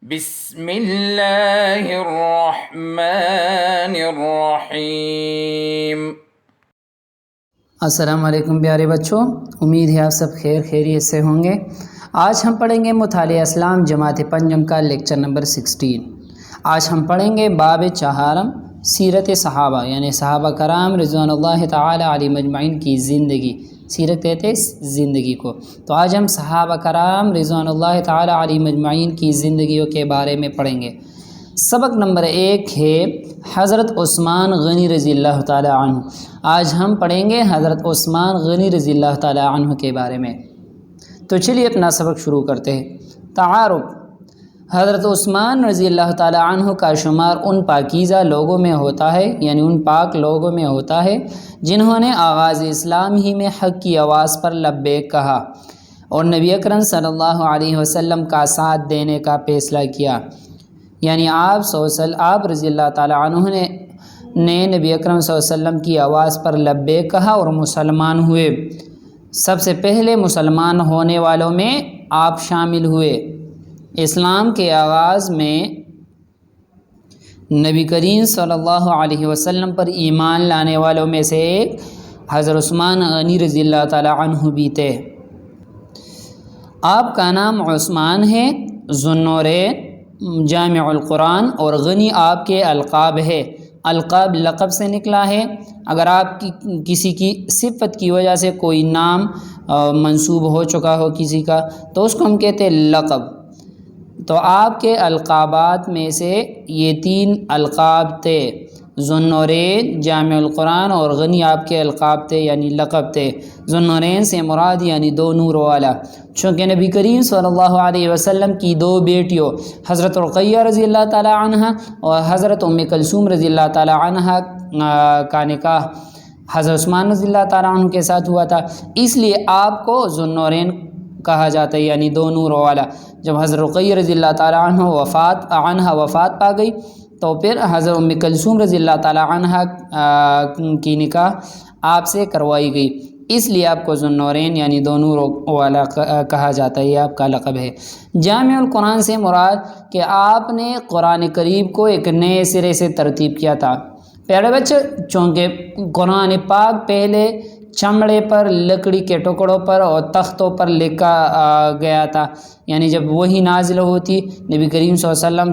بسم اللہ الرحمن الرحیم۔ السلام علیکم پیارے بچوں، امید ہے آپ سب خیریت سے ہوں گے۔ آج ہم پڑھیں گے مطالعہ اسلام جماعت پنجم کا لیکچر نمبر 16۔ آج ہم پڑھیں گے باب چہارم، سیرت صحابہ یعنی صحابہ کرام رضوان اللہ تعالی علیہم اجمعین کی زندگی۔ سیرت کہتے ہیں زندگی کو، تو آج ہم صحابہ کرام رضوان اللہ تعالی علیہم اجمعین کی زندگیوں کے بارے میں پڑھیں گے۔ سبق نمبر 1 ہے حضرت عثمان غنی رضی اللہ تعالی عنہ۔ آج ہم پڑھیں گے حضرت عثمان غنی رضی اللہ تعالی عنہ کے بارے میں۔ تو چلیے اپنا سبق شروع کرتے ہیں۔ تعارف: حضرت عثمان رضی اللہ تعالی عنہ کا شمار ان پاکیزہ لوگوں میں ہوتا ہے، یعنی ان پاک لوگوں میں ہوتا ہے جنہوں نے آغاز اسلام ہی میں حق کی آواز پر لبیک کہا اور نبی اکرم صلی اللہ علیہ وسلم کا ساتھ دینے کا فیصلہ کیا۔ یعنی آپ رضی اللہ تعالی عنہ نے نبی اکرم صلی اللہ علیہ وسلم کی آواز پر لبیک کہا اور مسلمان ہوئے۔ سب سے پہلے مسلمان ہونے والوں میں آپ شامل ہوئے۔ اسلام کے آغاز میں نبی کریم صلی اللہ علیہ وسلم پر ایمان لانے والوں میں سے ایک حضرت عثمان غنی رضی اللہ تعالی عنہ بھی تھے۔ آپ کا نام عثمان ہے، ذو النورین، جامع القرآن، اور غنی آپ کے القاب ہے۔ القاب لقب سے نکلا ہے۔ اگر آپ کی کسی کی صفت کی وجہ سے کوئی نام منسوب ہو چکا ہو کسی کا تو اس کو ہم کہتے ہیں لقب۔ تو آپ کے القابات میں سے یہ 3 القاب تھے، ذو النورین، جامع القرآن اور غنی آپ کے القاب تھے یعنی لقب تھے۔ ذو النورین سے مراد یعنی 2 نور والا، چونکہ نبی کریم صلی اللہ علیہ وسلم کی 2 بیٹیوں حضرت رقیہ رضی اللہ تعالی عنہ اور حضرت ام کلثوم رضی اللہ تعالی عنہ کا نکاح حضرت عثمان رضی اللہ تعالی عنہ کے ساتھ ہوا تھا، اس لیے آپ کو ذو النورین کہا جاتا ہے یعنی 2 نور والا۔ جب حضرت رقیہ رضی اللہ تعالی عنہ وفات پا گئی تو پھر حضرت ام کلثوم رضی اللہ تعالی عنہ کی نکاح آپ سے کروائی گئی، اس لیے آپ کو ذو النورین یعنی 2 نور والا کہا جاتا ہے، یہ آپ کا لقب ہے۔ جامع القرآن سے مراد کہ آپ نے قرآن کریم کو ایک نئے سرے سے ترتیب کیا تھا۔ پیارے بچے، چونکہ قرآن پاک پہلے چمڑے پر، لکڑی کے ٹکڑوں پر اور تختوں پر لکھا گیا تھا، یعنی جب وہی نازل ہوتی نبی کریم صلی اللہ علیہ وسلم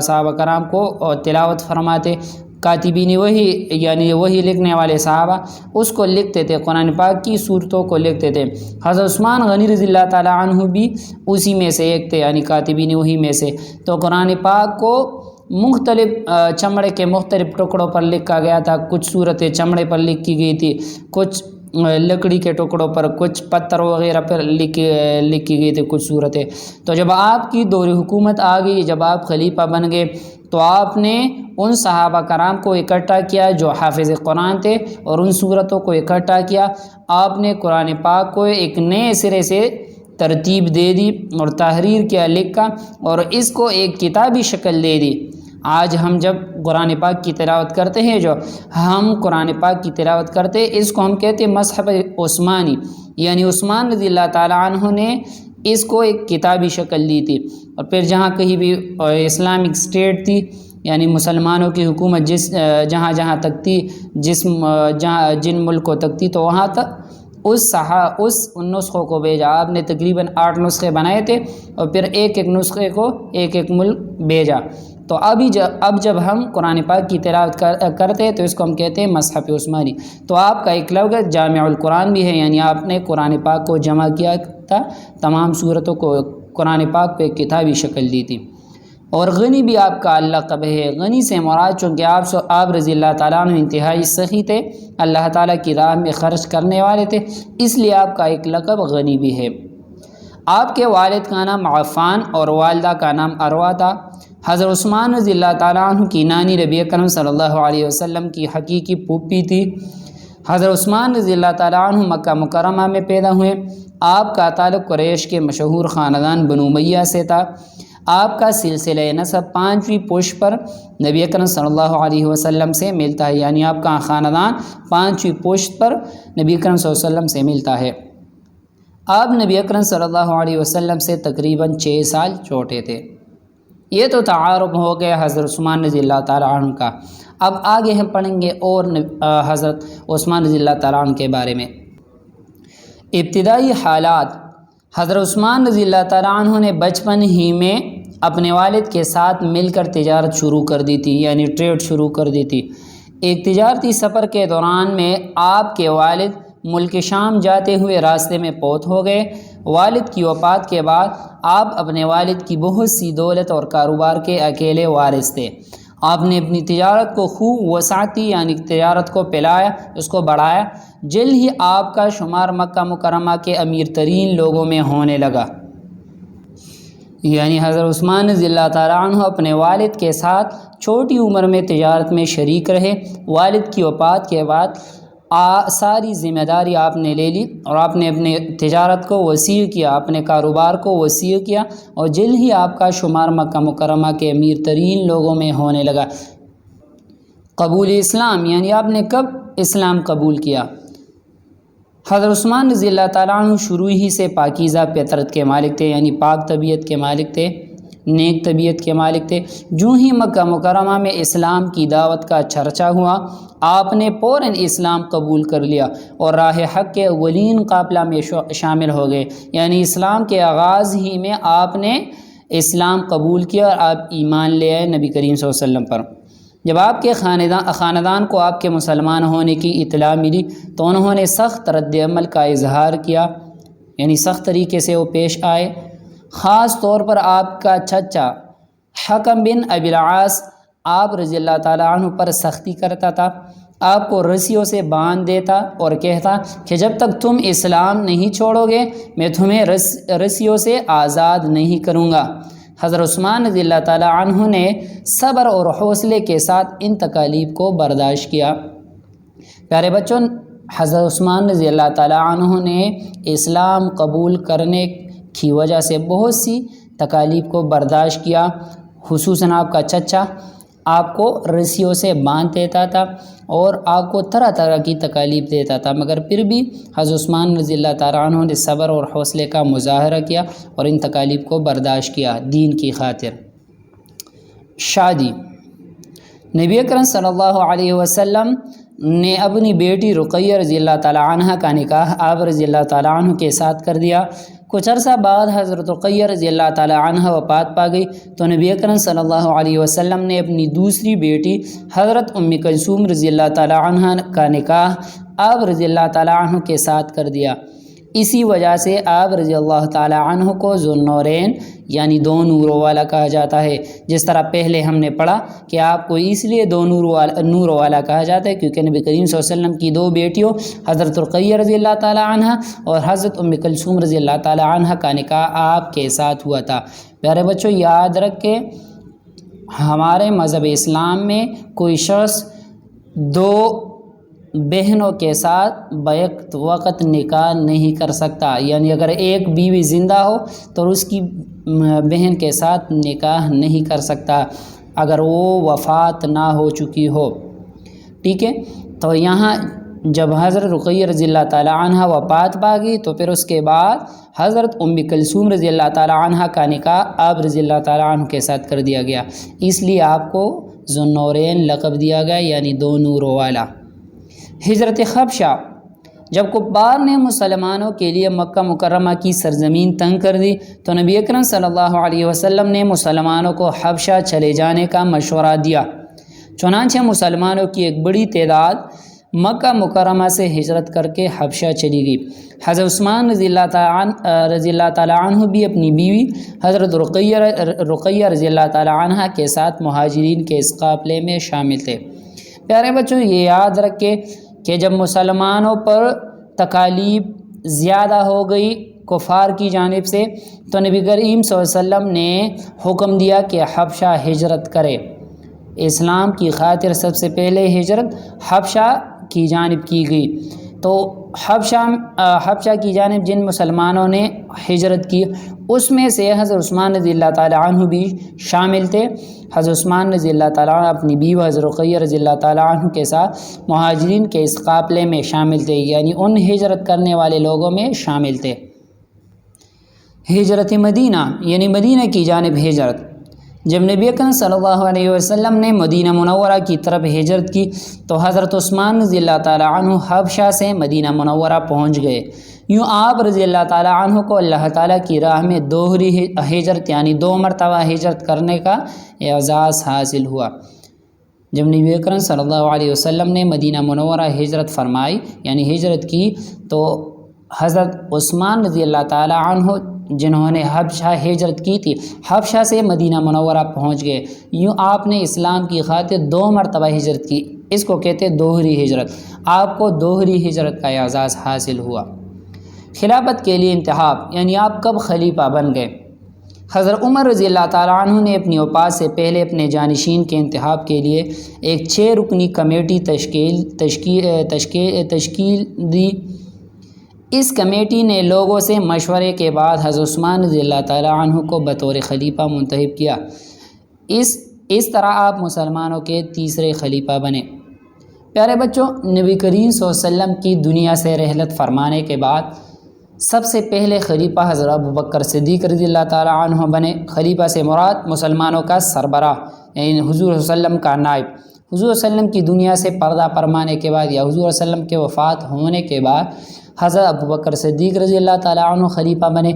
صحابہ کرام کو تلاوت فرماتے، کاتبین وہی یعنی وہی لکھنے والے صحابہ اس کو لکھتے تھے، قرآن پاک کی صورتوں کو لکھتے تھے۔ حضرت عثمان غنی رضی اللہ تعالی عنہ بھی اسی میں سے ایک تھے، یعنی کاتبین وہی میں سے۔ تو قرآن پاک کو مختلف چمڑے کے مختلف ٹکڑوں پر لکھا گیا تھا، کچھ صورتیں چمڑے پر لکھی گئی تھی، کچھ لکڑی کے ٹکڑوں پر، کچھ پتھر وغیرہ پر لکھی گئی تھی کچھ صورتیں۔ تو جب آپ کی دور حکومت آ گئی، جب آپ خلیفہ بن گئے تو آپ نے ان صحابہ کرام کو اکٹھا کیا جو حافظ قرآن تھے اور ان صورتوں کو اکٹھا کیا۔ آپ نے قرآن پاک کو ایک نئے سرے سے ترتیب دے دی اور تحریر کیا، لکھا اور اس کو ایک کتابی شکل دے دی۔ آج ہم جب قرآن پاک کی تلاوت کرتے ہیں، اس کو ہم کہتے ہیں مصحف عثمانی، یعنی عثمان رضی اللہ تعالی عنہ نے اس کو ایک کتابی شکل دی تھی۔ اور پھر جہاں کہیں بھی اسلامک اسٹیٹ تھی یعنی مسلمانوں کی حکومت جہاں تک تھی، جن ملکوں تک تھی، تو وہاں تک ان نسخوں کو بھیجا۔ آپ نے تقریباً 8 نسخے بنائے تھے اور پھر ایک نسخے کو ایک ملک بھیجا۔ تو اب جب ہم قرآن پاک کی تلاوت کرتے ہیں تو اس کو ہم کہتے ہیں مصحف عثمانی۔ تو آپ کا ایک لفظ جامع القرآن بھی ہے، یعنی آپ نے قرآن پاک کو جمع کیا تھا، تمام صورتوں کو قرآن پاک پہ کتابی شکل دی تھی۔ اور غنی بھی آپ کا لقب ہے۔ غنی سے مراد چونکہ آپ رضی اللہ تعالیٰ عنہ انتہائی سخی تھے، اللہ تعالیٰ کی راہ میں خرچ کرنے والے تھے، اس لیے آپ کا ایک لقب غنی بھی ہے۔ آپ کے والد کا نام عفان اور والدہ کا نام اروہ تھا۔ حضرت عثمان رضی اللہ تعالیٰ عنہ کی نانی نبی اکرم صلی اللہ علیہ وسلم کی حقیقی پھوپھی تھی۔ حضرت عثمان رضی اللہ تعالیٰ عنہ مکہ مکرمہ میں پیدا ہوئے۔ آپ کا تعلق قریش کے مشہور خاندان بنو امیہ سے تھا۔ آپ کا سلسلہ نسب 5ویں پشت پر نبی اکرم صلی اللہ علیہ وسلم سے ملتا ہے، یعنی آپ کا خاندان 5ویں پشت پر نبی اکرم صلی اللہ علیہ وسلم سے ملتا ہے۔ آپ نبی اکرم صلی اللہ علیہ وسلم سے تقریباً 6 سال چھوٹے تھے۔ یہ تو تعارف ہو گیا حضرت عثمان رضی اللہ تعالیٰ عنہ کا۔ اب آگے ہم پڑھیں گے اور حضرت عثمان رضی اللہ تعالیٰ عنہ کے بارے میں۔ ابتدائی حالات: حضرت عثمان رضی اللہ تعالیٰ عنہ نے بچپن ہی میں اپنے والد کے ساتھ مل کر تجارت شروع کر دی تھی، یعنی ٹریڈ شروع کر دی تھی۔ ایک تجارتی سفر کے دوران میں آپ کے والد ملک شام جاتے ہوئے راستے میں فوت ہو گئے۔ والد کی وفات کے بعد آپ اپنے والد کی بہت سی دولت اور کاروبار کے اکیلے وارث تھے۔ آپ نے اپنی تجارت کو خوب وسعتی، یعنی تجارت کو پھیلایا، اس کو بڑھایا۔ جلد ہی آپ کا شمار مکہ مکرمہ کے امیر ترین لوگوں میں ہونے لگا۔ یعنی حضرت عثمان رضی اللہ تعالیٰ عنہ اپنے والد کے ساتھ چھوٹی عمر میں تجارت میں شریک رہے۔ والد کی وفات کے بعد ساری ذمہ داری آپ نے لے لی اور آپ نے اپنے تجارت کو وسیع کیا، اپنے کاروبار کو وسیع کیا، اور جلد ہی آپ کا شمار مکہ مکرمہ کے امیر ترین لوگوں میں ہونے لگا۔ قبول اسلام، یعنی آپ نے کب اسلام قبول کیا؟ حضرت عثمان رضی اللہ تعالیٰ عنہ شروع ہی سے پاکیزہ فطرت کے مالک تھے، یعنی پاک طبیعت کے مالک تھے، نیک طبیعت کے مالک تھے۔ جو ہی مکہ مکرمہ میں اسلام کی دعوت کا چرچا ہوا، آپ نے فوراً اسلام قبول کر لیا اور راہ حق کے اولین قافلہ میں شامل ہو گئے۔ یعنی اسلام کے آغاز ہی میں آپ نے اسلام قبول کیا اور آپ ایمان لے آئے نبی کریم صلی اللہ علیہ وسلم پر۔ جب آپ کے خاندان کو آپ کے مسلمان ہونے کی اطلاع ملی تو انہوں نے سخت رد عمل کا اظہار کیا، یعنی سخت طریقے سے وہ پیش آئے۔ خاص طور پر آپ کا چچا حکم بن ابی العاص آپ رضی اللہ تعالیٰ عنہ پر سختی کرتا تھا، آپ کو رسیوں سے باندھ دیتا اور کہتا کہ جب تک تم اسلام نہیں چھوڑو گے میں تمہیں رسیوں سے آزاد نہیں کروں گا۔ حضرت عثمان رضی اللہ تعالیٰ عنہ نے صبر اور حوصلے کے ساتھ ان تکالیف کو برداشت کیا۔ پیارے بچوں، حضرت عثمان رضی اللہ تعالیٰ عنہ نے اسلام قبول کرنے کی وجہ سے بہت سی تکالیف کو برداشت کیا۔ خصوصاً آپ کا چچا آپ کو رسیوں سے باندھ دیتا تھا اور آپ کو طرح طرح کی تکالیف دیتا تھا، مگر پھر بھی حضرت عثمان رضی اللہ تعالیٰ عنہ نے صبر اور حوصلے کا مظاہرہ کیا اور ان تکالیف کو برداشت کیا دین کی خاطر۔ شادی: نبی اکرم صلی اللہ علیہ وسلم نے اپنی بیٹی رقیہ رضی اللہ تعالیٰ عنہ کا نکاح آپ رضی اللہ تعالیٰ عنہ کے ساتھ کر دیا۔ کچھ عرصہ بعد حضرت رقیہ رضی اللہ تعالیٰ عنہ وفات پا گئی تو نبی اکرم صلی اللہ علیہ وسلم نے اپنی دوسری بیٹی حضرت ام کلثوم رضی اللہ تعالیٰ عنہ کا نکاح آپ رضی اللہ تعالیٰ عنہ کے ساتھ کر دیا۔ اسی وجہ سے آپ رضی اللہ تعالیٰ عنہ کو ذو النورین یعنی دو نوروں والا کہا جاتا ہے۔ جس طرح پہلے ہم نے پڑھا کہ آپ کو اس لیے دو نور والا کہا جاتا ہے کیونکہ نبی کریم صلی اللہ علیہ وسلم کی دو بیٹیوں حضرت رقیہ رضی اللہ تعالیٰ عنہ اور حضرت ام کلثوم رضی اللہ تعالیٰ عنہ کا نکاح آپ کے ساتھ ہوا تھا۔ پیارے بچوں، یاد رکھیں ہمارے مذہب اسلام میں کوئی شخص دو بہنوں کے ساتھ بیک وقت نکاح نہیں کر سکتا، یعنی اگر ایک بیوی زندہ ہو تو اس کی بہن کے ساتھ نکاح نہیں کر سکتا اگر وہ وفات نہ ہو چکی ہو۔ ٹھیک ہے، تو یہاں جب حضرت رقیہ رضی اللہ تعالیٰ عنہ وفات پا گئی تو پھر اس کے بعد حضرت ام کلثوم رضی اللہ تعالیٰ عنہ کا نکاح آپ رضی اللہ تعالیٰ عنہ کے ساتھ کر دیا گیا، اس لیے آپ کو ذو النورین لقب دیا گیا، یعنی دو نوروں والا۔ ہجرت حبشہ: جب کفار نے مسلمانوں کے لیے مکہ مکرمہ کی سرزمین تنگ کر دی تو نبی اکرم صلی اللہ علیہ وسلم نے مسلمانوں کو حبشہ چلے جانے کا مشورہ دیا۔ چنانچہ مسلمانوں کی ایک بڑی تعداد مکہ مکرمہ سے ہجرت کر کے حبشہ چلی گئی۔ حضرت عثمان رضی اللہ تعالیٰ عنہ بھی اپنی بیوی حضرت رقیہ رضی اللہ تعالیٰ عنہ کے ساتھ مہاجرین کے اس قافلے میں شامل تھے۔ پیارے بچوں، یہ یاد رکھیں کہ جب مسلمانوں پر تکالیف زیادہ ہو گئی کفار کی جانب سے تو نبی کریم صلی اللہ علیہ وسلم نے حکم دیا کہ حبشہ ہجرت کرے۔ اسلام کی خاطر سب سے پہلے ہجرت حبشہ کی جانب کی گئی، تو حبشہ کی جانب جن مسلمانوں نے ہجرت کی اس میں سے حضرت عثمان رضی اللہ تعالیٰ عنہ بھی شامل تھے۔ حضرت عثمان رضی اللہ تعالیٰ عنہ اپنی بیوی حضرت رقیہ رضی اللہ تعالیٰ عنہ کے ساتھ مہاجرین کے اس قافلے میں شامل تھے، یعنی ان ہجرت کرنے والے لوگوں میں شامل تھے۔ ہجرت مدینہ یعنی مدینہ کی جانب ہجرت: جب نبی اکرم صلی اللہ علیہ وسلم نے مدینہ منورہ کی طرف ہجرت کی تو حضرت عثمان رضی اللہ تعالیٰ عنہ حبشہ سے مدینہ منورہ پہنچ گئے۔ یوں آپ رضی اللہ تعالیٰ عنہ کو اللہ تعالیٰ کی راہ میں دوہری ہجرت یعنی 2 مرتبہ ہجرت کرنے کا اعزاز حاصل ہوا۔ جب نبی اکرم صلی اللہ علیہ وسلم نے مدینہ منورہ ہجرت فرمائی یعنی ہجرت کی تو حضرت عثمان رضی اللہ تعالیٰ عنہ جنہوں نے حبشہ ہجرت کی تھی حبشہ سے مدینہ منورہ پہنچ گئے۔ یوں آپ نے اسلام کی خاطر 2 مرتبہ ہجرت کی، اس کو کہتے ہیں دوہری ہجرت۔ آپ کو دوہری ہجرت کا اعزاز حاصل ہوا۔ خلافت کے لیے انتخاب یعنی آپ کب خلیفہ بن گئے؟ حضرت عمر رضی اللہ تعالیٰ عنہ نے اپنی وفات سے پہلے اپنے جانشین کے انتخاب کے لیے ایک 6 رکنی کمیٹی تشکیل دی۔ اس کمیٹی نے لوگوں سے مشورے کے بعد حضرت عثمان رضی اللہ تعالیٰ عنہ کو بطور خلیفہ منتخب کیا۔ اس طرح آپ مسلمانوں کے تیسرے خلیفہ بنے۔ پیارے بچوں، نبی کریم صلی اللہ علیہ وسلم کی دنیا سے رحلت فرمانے کے بعد سب سے پہلے خلیفہ حضرت ابوبکر صدیق رضی اللہ تعالیٰ عنہ بنے۔ خلیفہ سے مراد مسلمانوں کا سربراہ یعنی حضور صلی اللہ علیہ وسلم کا نائب۔ حضور صلی اللہ علیہ وسلم کی دنیا سے پردہ فرمانے کے بعد یا حضور صلی اللہ علیہ وسلم کے وفات ہونے کے بعد حضرت ابوبکر صدیق رضی اللہ تعالیٰ عنہ خلیفہ بنے۔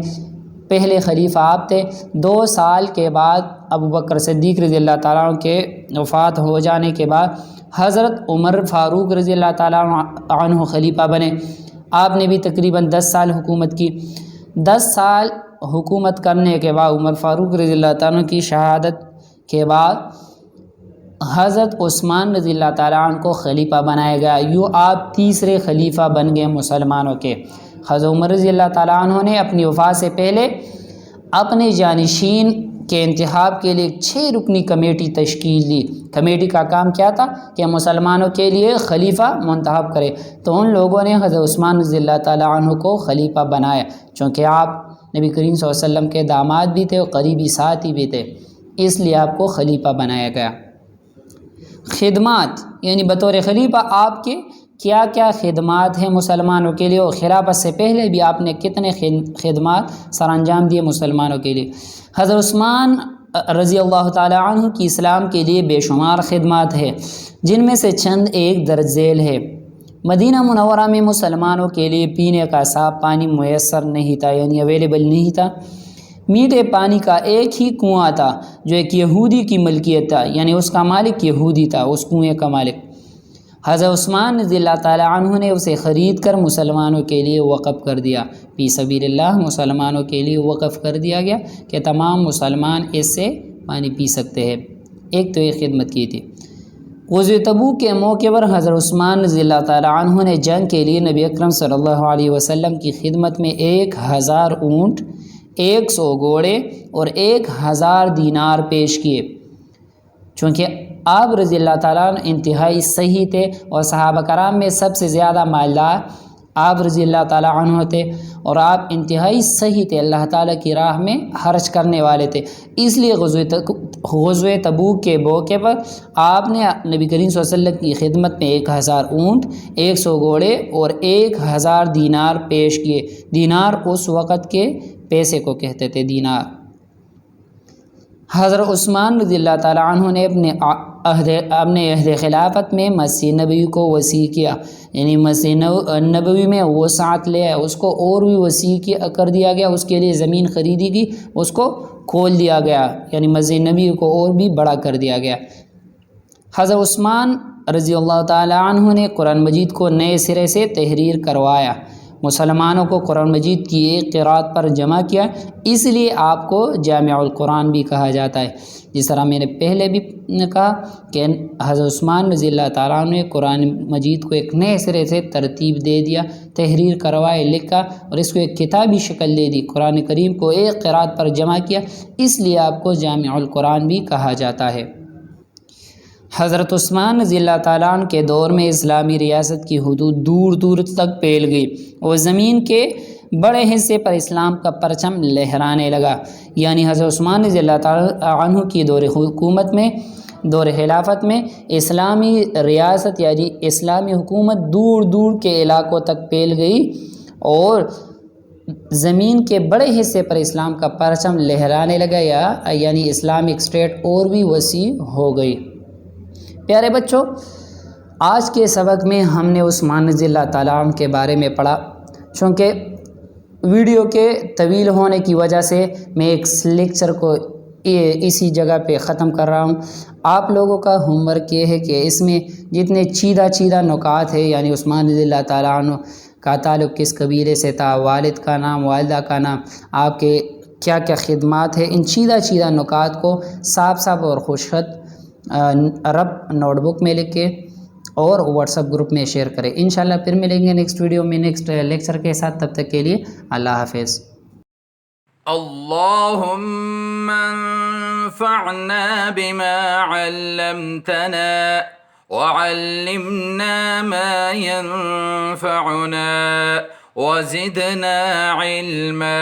پہلے خلیفہ آپ تھے۔ 2 سال کے بعد ابوبکر صدیق رضی اللہ تعالیٰ عنہ کے وفات ہو جانے کے بعد حضرت عمر فاروق رضی اللہ تعالیٰ عنہ خلیفہ بنے۔ آپ نے بھی تقریباً 10 سال حکومت کی۔ 10 سال حکومت کرنے کے بعد عمر فاروق رضی اللہ تعالیٰ عنہ کی شہادت کے بعد حضرت عثمان رضی اللہ تعالیٰ عنہ کو خلیفہ بنایا گیا۔ یوں آپ تیسرے خلیفہ بن گئے مسلمانوں کے۔ حضرت عمر رضی اللہ تعالیٰ عنہ نے اپنی وفات سے پہلے اپنے جانشین کے انتخاب کے لیے 6 رکنی کمیٹی تشکیل دی۔ کمیٹی کا کام کیا تھا کہ مسلمانوں کے لیے خلیفہ منتخب کرے، تو ان لوگوں نے حضرت عثمان رضی اللہ تعالیٰ عنہ کو خلیفہ بنایا، چونکہ آپ نبی کریم صلی اللہ علیہ وسلم کے داماد بھی تھے اور قریبی ساتھی بھی تھے، اس لیے آپ کو خلیفہ بنایا گیا۔ خدمات یعنی بطور خلیفہ آپ کے کیا کیا خدمات ہیں مسلمانوں کے لیے، اور خلافت سے پہلے بھی آپ نے کتنے خدمات سر انجام دیے مسلمانوں کے لیے۔ حضرت عثمان رضی اللہ تعالیٰ عنہ کی اسلام کے لیے بے شمار خدمات ہیں، جن میں سے چند ایک درج ذیل ہے۔ مدینہ منورہ میں مسلمانوں کے لیے پینے کا صاف پانی میسر نہیں تھا، یعنی اویلیبل نہیں تھا۔ میٹھے پانی کا ایک ہی کنواں تھا جو ایک یہودی کی ملکیت تھا، یعنی اس کا مالک یہودی تھا، اس کنویں کا مالک۔ حضرت عثمان رضی اللہ تعالیٰ عنہ نے اسے خرید کر مسلمانوں کے لیے وقف کر دیا، فی سبیل اللہ مسلمانوں کے لیے وقف کر دیا گیا کہ تمام مسلمان اس سے پانی پی سکتے ہیں۔ ایک تو یہ خدمت کی تھی۔ غزوہ تبوک کے موقع پر حضرت عثمان رضی اللہ تعالیٰ عنہ نے جنگ کے لیے نبی اکرم صلی اللہ علیہ وسلم کی خدمت میں 1000 اونٹ، 100 گھوڑے اور 1000 دینار پیش کیے۔ چونکہ آپ رضی اللہ تعالیٰ عنہ انتہائی صحیح تھے اور صحابہ کرام میں سب سے زیادہ مالدار آپ رضی اللہ تعالیٰ عنہ تھے، اور آپ انتہائی صحیح تھے، اللہ تعالیٰ کی راہ میں خرچ کرنے والے تھے، اس لیے غزوہ تبوک کے موقع پر آپ نے نبی کریم صلی اللہ علیہ وسلم کی خدمت میں 1000 اونٹ، 100 گھوڑے اور 1000 دینار پیش کیے۔ دینار اس وقت کے پیسے کو کہتے تھے، دینار۔ حضرت عثمان رضی اللہ تعالیٰ عنہ نے اپنے عہد خلافت میں مسجد نبوی کو وسیع کیا، یعنی مسجد نبوی میں وسعت لے آیا، اس کو اور بھی وسیع کر دیا گیا، اس کے لیے زمین خریدی گئی، اس کو کھول دیا گیا، یعنی مسجد نبوی کو اور بھی بڑا کر دیا گیا۔ حضرت عثمان رضی اللہ تعالیٰ عنہ نے قرآن مجید کو نئے سرے سے تحریر کروایا، مسلمانوں کو قرآن مجید کی ایک قرأت پر جمع کیا، اس لیے آپ کو جامع القرآن بھی کہا جاتا ہے۔ جس طرح میں نے پہلے بھی کہا کہ حضرت عثمان رضی اللہ تعالیٰ عنہ نے قرآن مجید کو ایک نئے سرے سے ترتیب دے دیا، تحریر کروائے، لکھا اور اس کو ایک کتابی شکل دے دی، قرآن کریم کو ایک قرأت پر جمع کیا، اس لیے آپ کو جامع القرآن بھی کہا جاتا ہے۔ حضرت عثمان رضی اللہ تعالیٰ عنہ کے دور میں اسلامی ریاست کی حدود دور دور تک پھیل گئی اور زمین کے بڑے حصے پر اسلام کا پرچم لہرانے لگا، یعنی حضرت عثمان رضی اللہ تعالیٰ عنہ کی دور حکومت میں، دور خلافت میں اسلامی ریاست یعنی اسلامی حکومت دور دور کے علاقوں تک پھیل گئی اور زمین کے بڑے حصے پر اسلام کا پرچم لہرانے لگا یعنی اسلامک اسٹیٹ اور بھی وسیع ہو گئی۔ پیارے بچوں، آج کے سبق میں ہم نے عثمان رضی اللہ تعالیٰ عنہ کے بارے میں پڑھا۔ چونکہ ویڈیو کے طویل ہونے کی وجہ سے میں ایک لیکچر کو اسی جگہ پہ ختم کر رہا ہوں۔ آپ لوگوں کا ہوم ورک یہ ہے کہ اس میں جتنے چیدہ نکات ہے، یعنی عثمان رضی اللہ تعالیٰ عنہ کا تعلق کس قبیلے سے تھا، والد کا نام، والدہ کا نام، آپ کے کیا کیا خدمات ہے، ان چیدہ نکات کو صاف اور خوشخط رب نوٹ بک میں لکھ کے اور واٹس ایپ گروپ میں شیئر کریں۔ انشاءاللہ پھر ملیں گے نیکسٹ ویڈیو میں نیکسٹ لیکچر کے ساتھ۔ تب تک کے لیے اللہ حافظ۔ اللهم انفعنا بما علمتنا وعلمنا ما ينفعنا وزدنا علما